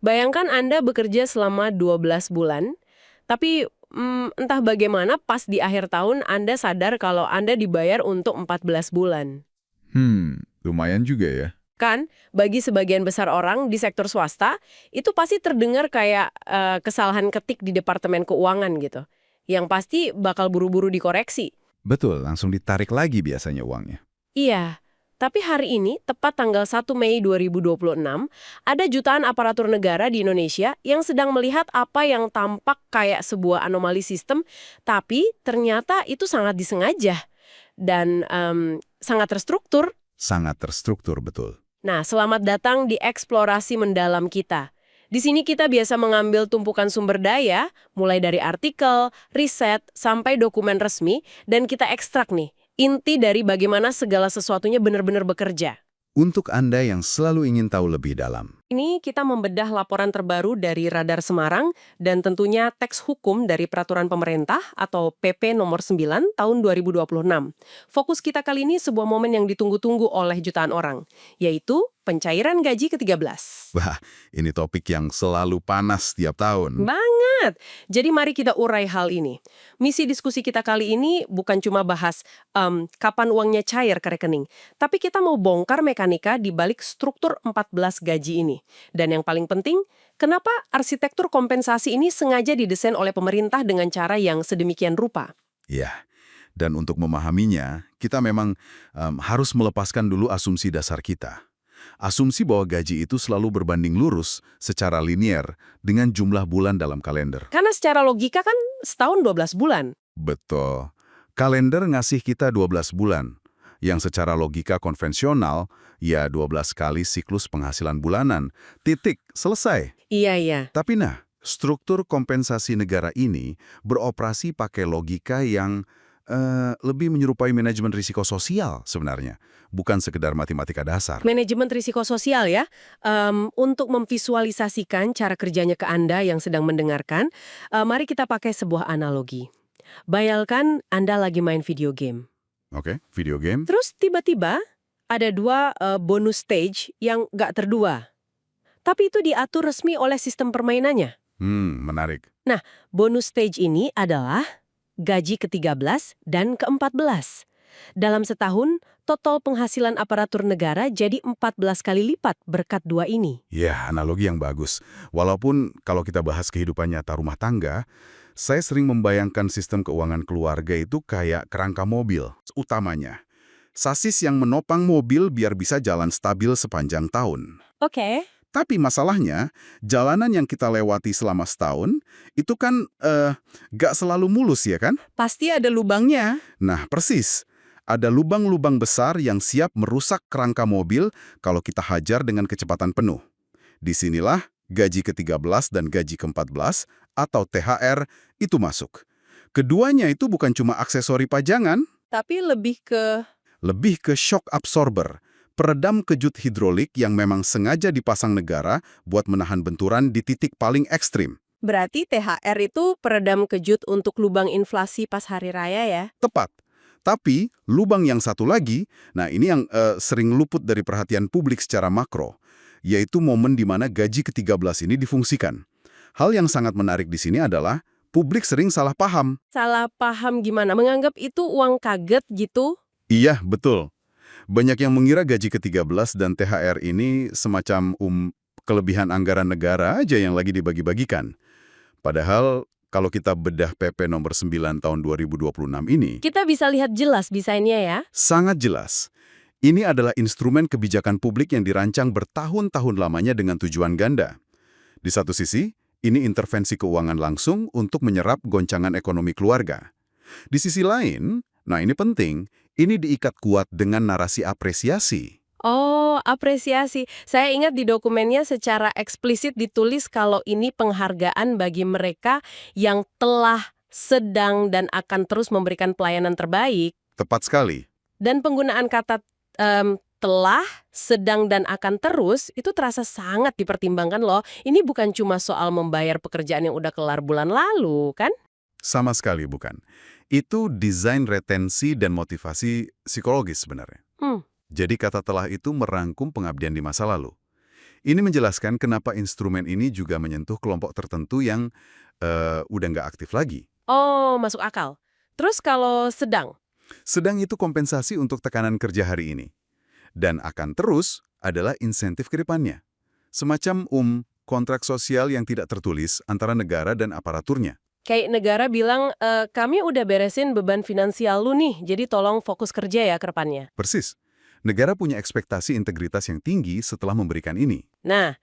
Bayangkan Anda bekerja selama 12 bulan, tapi entah bagaimana pas di akhir tahun Anda sadar kalau Anda dibayar untuk 14 bulan. Lumayan juga ya. Kan, bagi sebagian besar orang di sektor swasta, itu pasti terdengar kayak kesalahan ketik di Departemen Keuangan gitu. Yang pasti bakal buru-buru dikoreksi. Betul, langsung ditarik lagi biasanya uangnya. Iya, tapi hari ini, tepat tanggal 1 Mei 2026, ada jutaan aparatur negara di Indonesia yang sedang melihat apa yang tampak kayak sebuah anomali sistem, tapi ternyata itu sangat disengaja dan sangat terstruktur. Sangat terstruktur, betul. Nah, selamat datang di eksplorasi mendalam kita. Di sini kita biasa mengambil tumpukan sumber daya, mulai dari artikel, riset, sampai dokumen resmi, dan kita ekstrak nih, inti dari bagaimana segala sesuatunya benar-benar bekerja. Untuk Anda yang selalu ingin tahu lebih dalam. Ini kita membedah laporan terbaru dari Radar Semarang dan tentunya teks hukum dari Peraturan Pemerintah atau PP nomor 9 tahun 2026. Fokus kita kali ini sebuah momen yang ditunggu-tunggu oleh jutaan orang, yaitu pencairan gaji ke-13. Wah, ini topik yang selalu panas setiap tahun. Banget! Jadi mari kita urai hal ini. Misi diskusi kita kali ini bukan cuma bahas kapan uangnya cair ke rekening, tapi kita mau bongkar mekanika di balik struktur 14 gaji ini. Dan yang paling penting, kenapa arsitektur kompensasi ini sengaja didesain oleh pemerintah dengan cara yang sedemikian rupa? Ya, dan untuk memahaminya, kita memang harus melepaskan dulu asumsi dasar kita. Asumsi bahwa gaji itu selalu berbanding lurus secara linier dengan jumlah bulan dalam kalender. Karena secara logika kan setahun 12 bulan. Betul. Kalender ngasih kita 12 bulan, yang secara logika konvensional, ya 12 kali siklus penghasilan bulanan. Titik, selesai. Iya. Tapi nah, struktur kompensasi negara ini beroperasi pakai logika yang lebih menyerupai manajemen risiko sosial sebenarnya, bukan sekedar matematika dasar. Manajemen risiko sosial ya. Untuk memvisualisasikan cara kerjanya ke Anda yang sedang mendengarkan, mari kita pakai sebuah analogi. Bayangkan Anda lagi main video game. Oke, video game. Terus tiba-tiba ada dua bonus stage yang nggak terdua. Tapi itu diatur resmi oleh sistem permainannya. Menarik. Nah, bonus stage ini adalah gaji ke-13 dan ke-14. Dalam setahun, total penghasilan aparatur negara jadi 14 kali lipat berkat dua ini. Ya, analogi yang bagus. Walaupun kalau kita bahas kehidupan nyata rumah tangga, saya sering membayangkan sistem keuangan keluarga itu kayak kerangka mobil, utamanya. Sasis yang menopang mobil biar bisa jalan stabil sepanjang tahun. Oke. Tapi masalahnya, jalanan yang kita lewati selama setahun, itu kan gak selalu mulus ya kan? Pasti ada lubangnya. Nah, persis. Ada lubang-lubang besar yang siap merusak kerangka mobil kalau kita hajar dengan kecepatan penuh. Disinilah gaji ke-13 dan gaji ke-14 atau THR itu masuk. Keduanya itu bukan cuma aksesori pajangan, Tapi lebih ke shock absorber, peredam kejut hidrolik yang memang sengaja dipasang negara buat menahan benturan di titik paling ekstrim. berarti THR itu peredam kejut untuk lubang inflasi pas hari raya ya? Tepat. Tapi lubang yang satu lagi, nah ini yang sering luput dari perhatian publik secara makro, yaitu momen di mana gaji ke-13 ini difungsikan. Hal yang sangat menarik di sini adalah publik sering salah paham. Salah paham gimana? Menganggap itu uang kaget gitu? Iya, betul. Banyak yang mengira gaji ke-13 dan THR ini semacam kelebihan anggaran negara aja yang lagi dibagi-bagikan. Padahal kalau kita bedah PP nomor 9 tahun 2026 ini, Kita bisa lihat jelas desainnya ya. sangat jelas. Ini adalah instrumen kebijakan publik yang dirancang bertahun-tahun lamanya dengan tujuan ganda. Di satu sisi, ini intervensi keuangan langsung untuk menyerap goncangan ekonomi keluarga. Di sisi lain, nah ini penting, ini diikat kuat dengan narasi apresiasi. Oh, apresiasi. Saya ingat di dokumennya secara eksplisit ditulis kalau ini penghargaan bagi mereka yang telah, sedang, dan akan terus memberikan pelayanan terbaik. Tepat sekali. Dan penggunaan kata telah, sedang, dan akan terus itu terasa sangat dipertimbangkan loh. Ini bukan cuma soal membayar pekerjaan yang udah kelar bulan lalu, kan? Sama sekali bukan. Itu desain retensi dan motivasi psikologis sebenarnya. Jadi kata telah itu merangkum pengabdian di masa lalu. Ini menjelaskan kenapa instrumen ini juga menyentuh kelompok tertentu yang udah nggak aktif lagi. Oh, masuk akal. Terus kalau sedang? Sedang itu kompensasi untuk tekanan kerja hari ini. Dan akan terus adalah insentif ke depannya. Semacam kontrak sosial yang tidak tertulis antara negara dan aparaturnya. Kayak negara bilang, kami udah beresin beban finansial lu nih, jadi tolong fokus kerja ya ke depannya. Persis. Negara punya ekspektasi integritas yang tinggi setelah memberikan ini. Nah,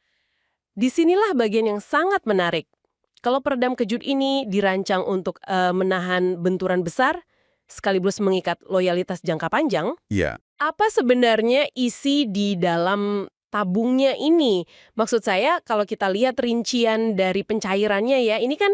disinilah bagian yang sangat menarik. Kalau peredam kejut ini dirancang untuk menahan benturan besar, sekaligus mengikat loyalitas jangka panjang, Iya, apa sebenarnya isi di dalam tabungnya ini? Maksud saya, kalau kita lihat rincian dari pencairannya ya, ini kan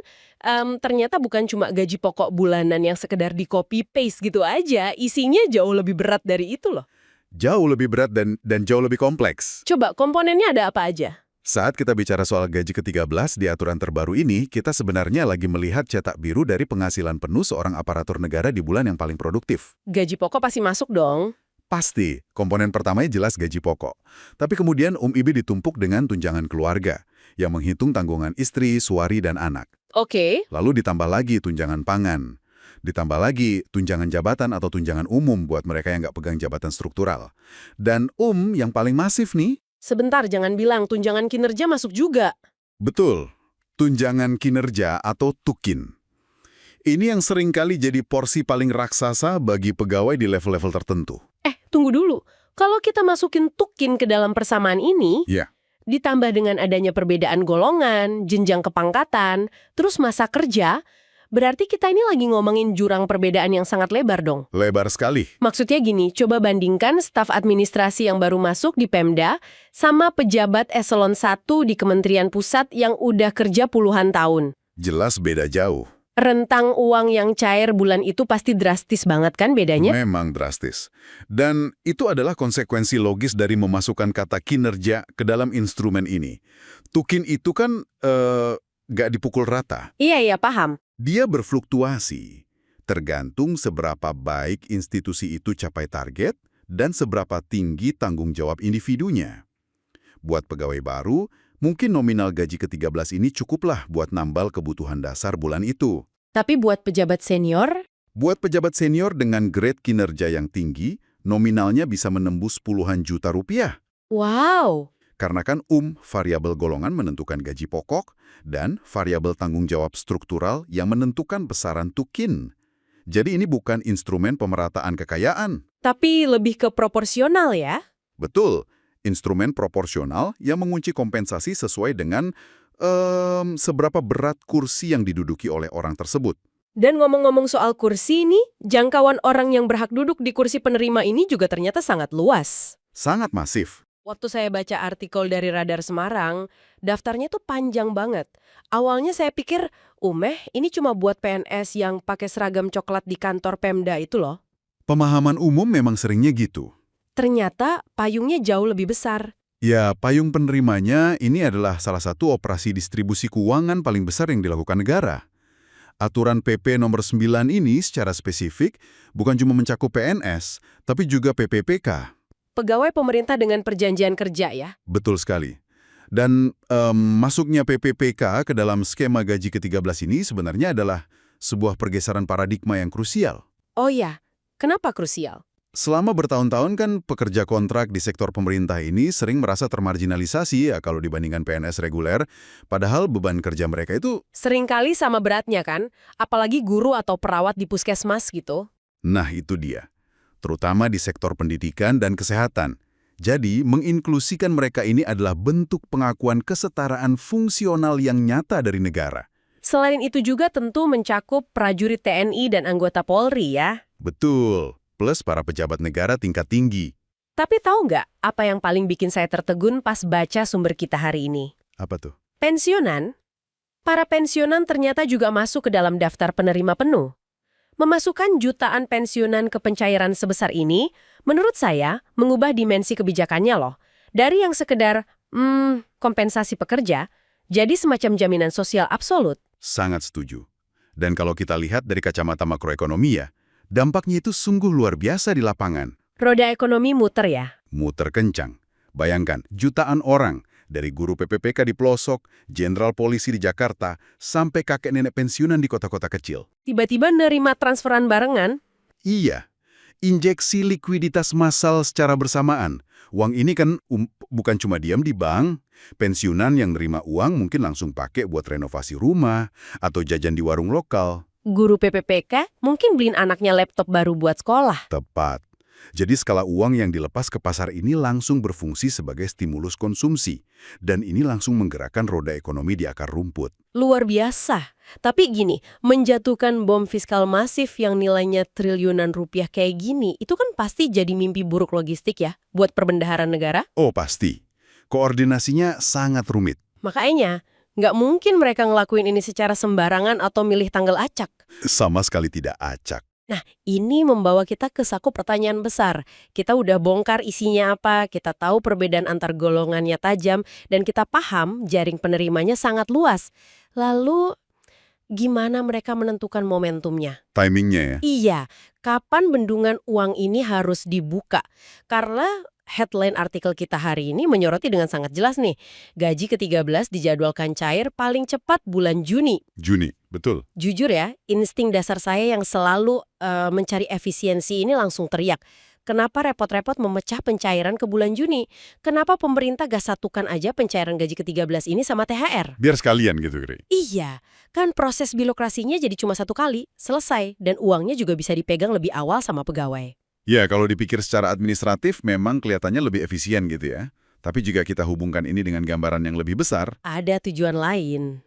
ternyata bukan cuma gaji pokok bulanan yang sekedar di copy-paste gitu aja, isinya jauh lebih berat dari itu loh. jauh lebih berat dan jauh lebih kompleks. Coba, komponennya ada apa aja? Saat kita bicara soal gaji ke-13 di aturan terbaru ini, kita sebenarnya lagi melihat cetak biru dari penghasilan penuh seorang aparatur negara di bulan yang paling produktif. Gaji pokok pasti masuk dong. Pasti, komponen pertamanya jelas gaji pokok. Tapi kemudian IB ditumpuk dengan tunjangan keluarga, yang menghitung tanggungan istri, suami, dan anak. Oke, Lalu ditambah lagi tunjangan pangan. Ditambah lagi tunjangan jabatan atau tunjangan umum buat mereka yang nggak pegang jabatan struktural. Dan yang paling masif nih, sebentar jangan bilang tunjangan kinerja masuk juga. betul, tunjangan kinerja atau tukin. Ini yang seringkali jadi porsi paling raksasa bagi pegawai di level-level tertentu. Tunggu dulu. Kalau kita masukin tukin ke dalam persamaan ini, Ya, ditambah dengan adanya perbedaan golongan, jenjang kepangkatan, terus masa kerja, berarti kita ini lagi ngomongin jurang perbedaan yang sangat lebar dong. lebar sekali. Maksudnya gini, coba bandingkan staf administrasi yang baru masuk di Pemda sama pejabat eselon 1 di Kementerian Pusat yang udah kerja puluhan tahun. Jelas beda jauh. Rentang uang yang cair bulan itu pasti drastis banget kan bedanya? Memang drastis. Dan itu adalah konsekuensi logis dari memasukkan kata kinerja ke dalam instrumen ini. Tukin itu kan nggak dipukul rata. Iya, paham. Dia berfluktuasi, tergantung seberapa baik institusi itu capai target dan seberapa tinggi tanggung jawab individunya. Buat pegawai baru, mungkin nominal gaji ke-13 ini cukuplah buat nambal kebutuhan dasar bulan itu. Tapi buat pejabat senior, Buat pejabat senior dengan grade kinerja yang tinggi, nominalnya bisa menembus puluhan juta rupiah. wow. Karena kan variabel golongan menentukan gaji pokok, dan variabel tanggung jawab struktural yang menentukan besaran tukin. Jadi ini bukan instrumen pemerataan kekayaan. Tapi lebih ke proporsional ya? Betul, instrumen proporsional yang mengunci kompensasi sesuai dengan seberapa berat kursi yang diduduki oleh orang tersebut. Dan ngomong-ngomong soal kursi ini, jangkauan orang yang berhak duduk di kursi penerima ini juga ternyata sangat luas. Sangat masif. Waktu saya baca artikel dari Radar Semarang, daftarnya tuh panjang banget. Awalnya saya pikir, ini cuma buat PNS yang pakai seragam coklat di kantor Pemda itu loh. Pemahaman umum memang seringnya gitu. Ternyata payungnya jauh lebih besar. Ya, payung penerimanya ini adalah salah satu operasi distribusi keuangan paling besar yang dilakukan negara. Aturan PP nomor 9 ini secara spesifik bukan cuma mencakup PNS, tapi juga PPPK. Pegawai pemerintah dengan perjanjian kerja ya? Betul sekali. Dan masuknya PPPK ke dalam skema gaji ke-13 ini sebenarnya adalah sebuah pergeseran paradigma yang krusial. Oh ya, kenapa krusial? Selama bertahun-tahun kan pekerja kontrak di sektor pemerintah ini sering merasa termarginalisasi ya kalau dibandingkan PNS reguler, padahal beban kerja mereka itu... Seringkali sama beratnya kan, apalagi guru atau perawat di puskesmas gitu. Nah itu dia, terutama di sektor pendidikan dan kesehatan. Jadi, menginklusikan mereka ini adalah bentuk pengakuan kesetaraan fungsional yang nyata dari negara. Selain itu juga tentu mencakup prajurit TNI dan anggota Polri ya. Betul. Plus para pejabat negara tingkat tinggi. Tapi tahu nggak apa yang paling bikin saya tertegun pas baca sumber kita hari ini? Apa tuh? Pensiunan? Para pensiunan ternyata juga masuk ke dalam daftar penerima penuh. Memasukkan jutaan pensiunan ke pencairan sebesar ini, menurut saya, mengubah dimensi kebijakannya loh. Dari yang sekedar, kompensasi pekerja, jadi semacam jaminan sosial absolut. Sangat setuju. Dan kalau kita lihat dari kacamata makroekonomi ya, dampaknya itu sungguh luar biasa di lapangan. Roda ekonomi muter ya? Muter kencang. Bayangkan, jutaan orang Dari guru PPPK di pelosok, jenderal polisi di Jakarta, sampai kakek nenek pensiunan di kota-kota kecil. Tiba-tiba nerima transferan barengan. Iya, injeksi likuiditas massal secara bersamaan. Uang ini kan bukan cuma diam di bank. Pensiunan yang nerima uang mungkin langsung pakai buat renovasi rumah atau jajan di warung lokal. Guru PPPK mungkin beliin anaknya laptop baru buat sekolah. Tepat. Jadi skala uang yang dilepas ke pasar ini langsung berfungsi sebagai stimulus konsumsi. Dan ini langsung menggerakkan roda ekonomi di akar rumput. Luar biasa. Tapi gini, menjatuhkan bom fiskal masif yang nilainya triliunan rupiah kayak gini, itu kan pasti jadi mimpi buruk logistik ya, buat perbendaharaan negara. Oh pasti. Koordinasinya sangat rumit. Makanya, nggak mungkin mereka ngelakuin ini secara sembarangan atau milih tanggal acak. Sama sekali tidak acak. Nah, ini membawa kita ke saku pertanyaan besar. Kita udah bongkar isinya apa, kita tahu perbedaan antar golongannya tajam, dan kita paham jaring penerimanya sangat luas. Lalu, gimana mereka menentukan momentumnya? Timingnya ya? Iya, kapan bendungan uang ini harus dibuka? Karena headline artikel kita hari ini menyoroti dengan sangat jelas nih. Gaji ke-13 dijadwalkan cair paling cepat bulan Juni. Juni, betul. Jujur ya, insting dasar saya yang selalu mencari efisiensi ini langsung teriak. Kenapa repot-repot memecah pencairan ke bulan Juni? Kenapa pemerintah gak satukan aja pencairan gaji ke-13 ini sama THR? Biar sekalian gitu, Gri. Iya, kan proses birokrasinya jadi cuma satu kali, selesai, dan uangnya juga bisa dipegang lebih awal sama pegawai. Ya, kalau dipikir secara administratif memang kelihatannya lebih efisien gitu ya. Tapi jika kita hubungkan ini dengan gambaran yang lebih besar, Ada tujuan lain.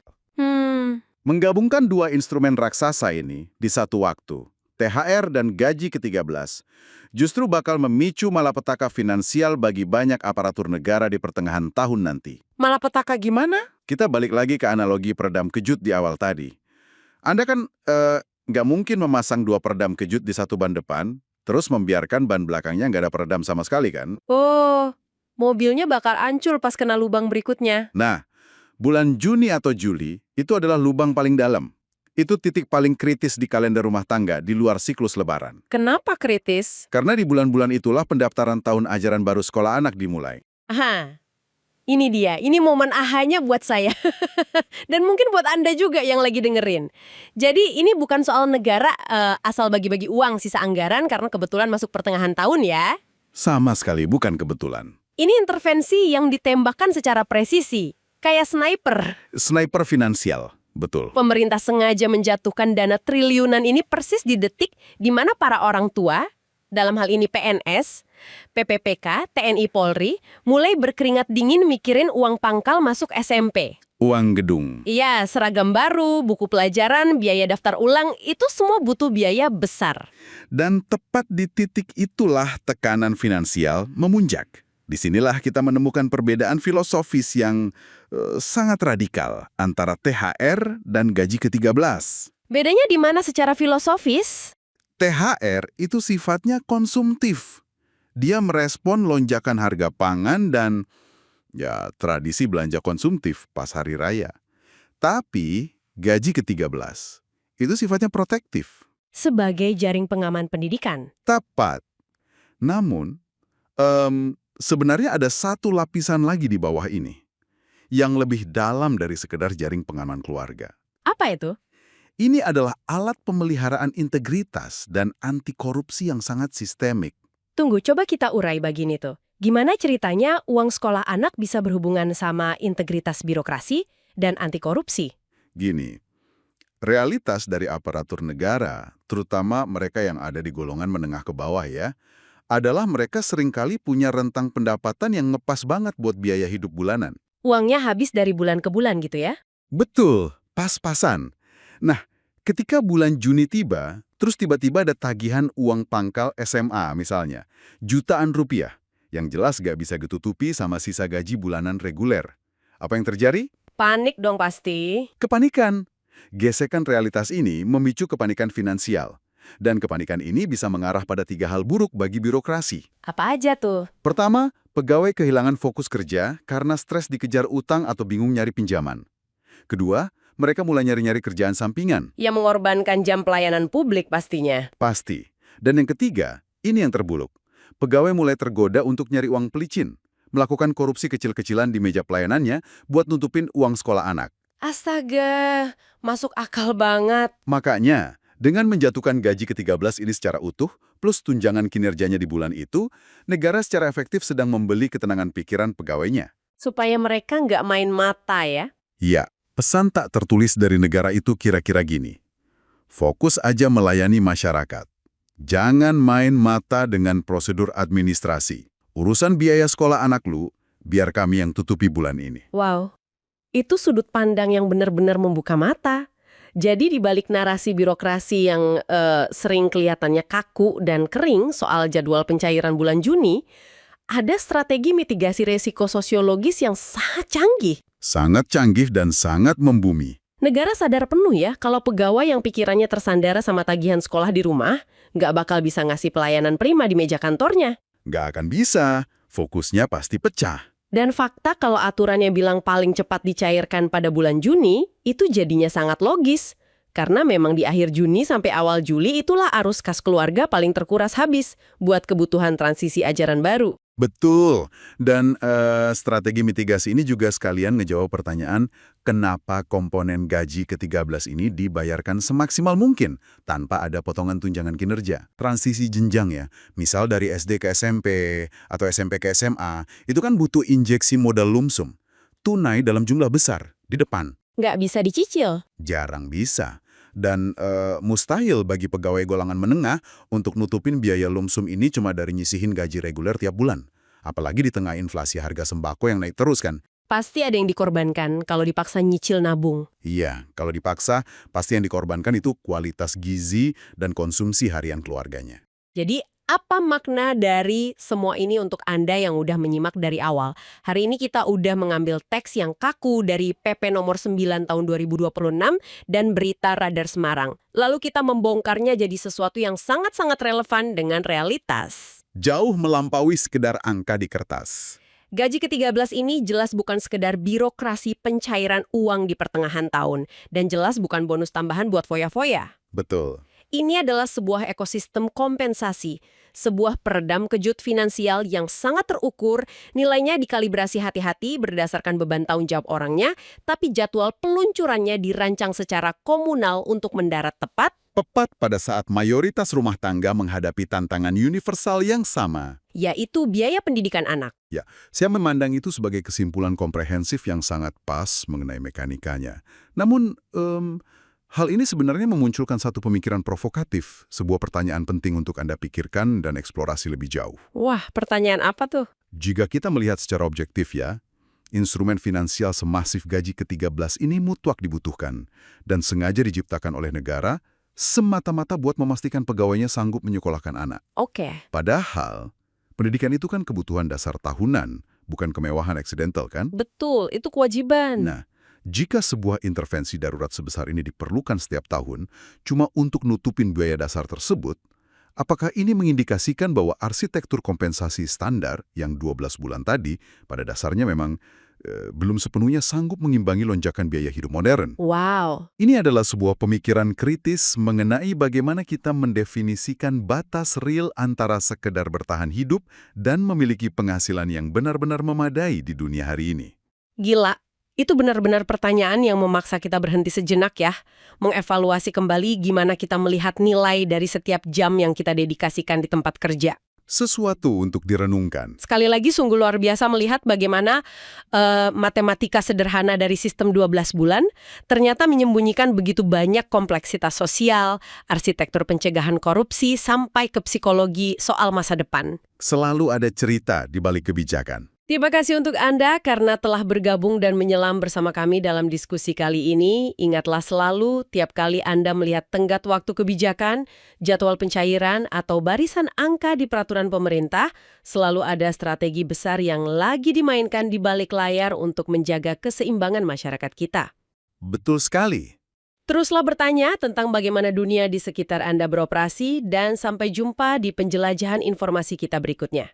menggabungkan dua instrumen raksasa ini di satu waktu, THR dan gaji ke-13, justru bakal memicu malapetaka finansial bagi banyak aparatur negara di pertengahan tahun nanti. Malapetaka gimana? Kita balik lagi ke analogi peredam kejut di awal tadi. Anda kan nggak mungkin memasang dua peredam kejut di satu ban depan, terus membiarkan ban belakangnya nggak ada peredam sama sekali kan? Oh, mobilnya bakal hancur pas kena lubang berikutnya. Nah, bulan Juni atau Juli itu adalah lubang paling dalam. Itu titik paling kritis di kalender rumah tangga di luar siklus lebaran. Kenapa kritis? Karena di bulan-bulan itulah pendaftaran tahun ajaran baru sekolah anak dimulai. Aha, ini dia. Ini momen ahanya buat saya. Dan mungkin buat Anda juga yang lagi dengerin. Jadi ini bukan soal negara asal bagi-bagi uang sisa anggaran karena kebetulan masuk pertengahan tahun ya. Sama sekali bukan kebetulan. Ini intervensi yang ditembakkan secara presisi. Kayak sniper. Sniper finansial, betul. Pemerintah sengaja menjatuhkan dana triliunan ini persis di detik di mana para orang tua, dalam hal ini PNS, PPPK, TNI Polri, mulai berkeringat dingin mikirin uang pangkal masuk SMP. Uang gedung. Iya, seragam baru, buku pelajaran, biaya daftar ulang, itu semua butuh biaya besar. Dan tepat di titik itulah tekanan finansial memunjak. Disinilah kita menemukan perbedaan filosofis yang sangat radikal antara THR dan gaji ke-13. Bedanya di mana secara filosofis? THR itu sifatnya konsumtif. Dia merespon lonjakan harga pangan dan ya tradisi belanja konsumtif pas hari raya. Tapi gaji ke-13 itu sifatnya protektif. Sebagai jaring pengaman pendidikan. Tepat. Namun, sebenarnya ada satu lapisan lagi di bawah ini yang lebih dalam dari sekedar jaring pengaman keluarga. Apa itu? Ini adalah alat pemeliharaan integritas dan anti korupsi yang sangat sistemik. Tunggu, coba kita urai begini tuh. Gimana ceritanya uang sekolah anak bisa berhubungan sama integritas birokrasi dan anti korupsi? Gini, realitas dari aparatur negara, terutama mereka yang ada di golongan menengah ke bawah ya, adalah mereka seringkali punya rentang pendapatan yang ngepas banget buat biaya hidup bulanan. Uangnya habis dari bulan ke bulan gitu ya? Betul, pas-pasan. Nah, ketika bulan Juni tiba, terus tiba-tiba ada tagihan uang pangkal SMA misalnya, jutaan rupiah, yang jelas gak bisa ditutupi sama sisa gaji bulanan reguler. Apa yang terjadi? Panik dong pasti. Kepanikan. Gesekan realitas ini memicu kepanikan finansial. Dan kepanikan ini bisa mengarah pada 3 hal buruk bagi birokrasi. Apa aja tuh? Pertama, pegawai kehilangan fokus kerja karena stres dikejar utang atau bingung nyari pinjaman. Kedua, mereka mulai nyari-nyari kerjaan sampingan. Ya mengorbankan jam pelayanan publik pastinya. Pasti. Dan yang ketiga, ini yang terburuk. Pegawai mulai tergoda untuk nyari uang pelicin. melakukan korupsi kecil-kecilan di meja pelayanannya buat nutupin uang sekolah anak. Astaga, masuk akal banget. Makanya, dengan menjatuhkan gaji ke-13 ini secara utuh, plus tunjangan kinerjanya di bulan itu, negara secara efektif sedang membeli ketenangan pikiran pegawainya. Supaya mereka nggak main mata ya. Ya, pesan tak tertulis dari negara itu kira-kira gini. Fokus aja melayani masyarakat. Jangan main mata dengan prosedur administrasi. Urusan biaya sekolah anak lu, biar kami yang tutupi bulan ini. Wow, itu sudut pandang yang benar-benar membuka mata. Jadi di balik narasi birokrasi yang sering kelihatannya kaku dan kering soal jadwal pencairan bulan Juni, ada strategi mitigasi resiko sosiologis yang sangat canggih. Sangat canggih dan sangat membumi. Negara sadar penuh ya kalau pegawai yang pikirannya tersandera sama tagihan sekolah di rumah nggak bakal bisa ngasih pelayanan prima di meja kantornya. Nggak akan bisa, fokusnya pasti pecah. Dan fakta kalau aturannya bilang paling cepat dicairkan pada bulan Juni, itu jadinya sangat logis. Karena memang di akhir Juni sampai awal Juli itulah arus kas keluarga paling terkuras habis buat kebutuhan transisi ajaran baru. Betul, dan strategi mitigasi ini juga sekalian ngejawab pertanyaan kenapa komponen gaji ke-13 ini dibayarkan semaksimal mungkin tanpa ada potongan tunjangan kinerja. Transisi jenjang ya, misal dari SD ke SMP atau SMP ke SMA, itu kan butuh injeksi modal lumsum, tunai dalam jumlah besar, di depan. Nggak bisa dicicil. Jarang bisa. Dan mustahil bagi pegawai golongan menengah untuk nutupin biaya lumsum ini cuma dari nyisihin gaji reguler tiap bulan. Apalagi di tengah inflasi harga sembako yang naik terus kan. Pasti ada yang dikorbankan kalau dipaksa nyicil nabung. Iya, kalau dipaksa, pasti yang dikorbankan itu kualitas gizi dan konsumsi harian keluarganya. Jadi, apa makna dari semua ini untuk Anda yang udah menyimak dari awal? Hari ini kita udah mengambil teks yang kaku dari PP nomor 9 tahun 2026 dan berita Radar Semarang. Lalu kita membongkarnya jadi sesuatu yang sangat-sangat relevan dengan realitas. Jauh melampaui sekedar angka di kertas. Gaji ke-13 ini jelas bukan sekedar birokrasi pencairan uang di pertengahan tahun. Dan jelas bukan bonus tambahan buat foya-foya. Betul. Ini adalah sebuah ekosistem kompensasi, sebuah peredam kejut finansial yang sangat terukur, nilainya dikalibrasi hati-hati berdasarkan beban tanggung jawab orangnya, tapi jadwal peluncurannya dirancang secara komunal untuk mendarat tepat Pada saat mayoritas rumah tangga menghadapi tantangan universal yang sama. yaitu biaya pendidikan anak. Ya, saya memandang itu sebagai kesimpulan komprehensif yang sangat pas mengenai mekanikanya. Namun, hal ini sebenarnya memunculkan satu pemikiran provokatif, sebuah pertanyaan penting untuk Anda pikirkan dan eksplorasi lebih jauh. Wah, pertanyaan apa tuh? Jika kita melihat secara objektif ya, instrumen finansial semasif gaji ke-13 ini mutlak dibutuhkan dan sengaja diciptakan oleh negara semata-mata buat memastikan pegawainya sanggup menyekolahkan anak. Oke. Padahal, pendidikan itu kan kebutuhan dasar tahunan, bukan kemewahan eksidental kan? Betul, itu kewajiban. Nah, jika sebuah intervensi darurat sebesar ini diperlukan setiap tahun cuma untuk nutupin biaya dasar tersebut, apakah ini mengindikasikan bahwa arsitektur kompensasi standar yang 12 bulan tadi pada dasarnya memang belum sepenuhnya sanggup mengimbangi lonjakan biaya hidup modern? Wow. Ini adalah sebuah pemikiran kritis mengenai bagaimana kita mendefinisikan batas real antara sekedar bertahan hidup dan memiliki penghasilan yang benar-benar memadai di dunia hari ini. Gila. Itu benar-benar pertanyaan yang memaksa kita berhenti sejenak ya. Mengevaluasi kembali gimana kita melihat nilai dari setiap jam yang kita dedikasikan di tempat kerja. Sesuatu untuk direnungkan. Sekali lagi sungguh luar biasa melihat bagaimana matematika sederhana dari sistem 12 bulan ternyata menyembunyikan begitu banyak kompleksitas sosial, arsitektur pencegahan korupsi, sampai ke psikologi soal masa depan. Selalu ada cerita di balik kebijakan. Terima kasih untuk Anda karena telah bergabung dan menyelam bersama kami dalam diskusi kali ini. Ingatlah selalu, tiap kali Anda melihat tenggat waktu kebijakan, jadwal pencairan, atau barisan angka di peraturan pemerintah, selalu ada strategi besar yang lagi dimainkan di balik layar untuk menjaga keseimbangan masyarakat kita. Betul sekali. Teruslah bertanya tentang bagaimana dunia di sekitar Anda beroperasi, dan sampai jumpa di penjelajahan informasi kita berikutnya.